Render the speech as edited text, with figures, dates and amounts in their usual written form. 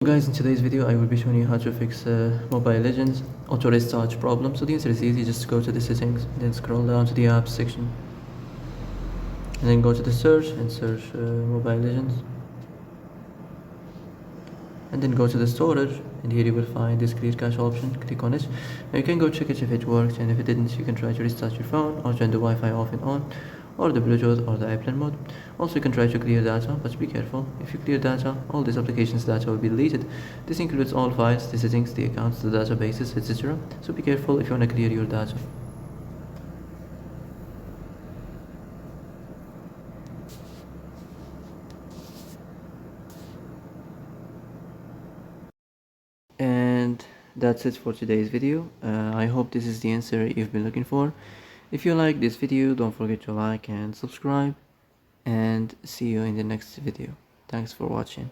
Guys, in today's video I will be showing you how to fix Mobile Legends auto restart problem. So the answer is easy. Just go to the settings, then scroll down to the apps section, and then go to the search and search Mobile Legends, and then go to the storage, and here you will find this clear cache option. Click on it. Now you can go check it if it works, and if it didn't, you can try to restart your phone or turn the Wi-Fi off and on, or the Bluetooth or the airplane mode. Also, you can try to clear data, but be careful. If you clear data, all these applications data will be deleted. This includes all files, the settings, the accounts, the databases, etc. So be careful if you want to clear your data. And that's it for today's video. I hope this is the answer you've been looking for. If you like this video, don't forget to like and subscribe, and see you in the next video. Thanks for watching.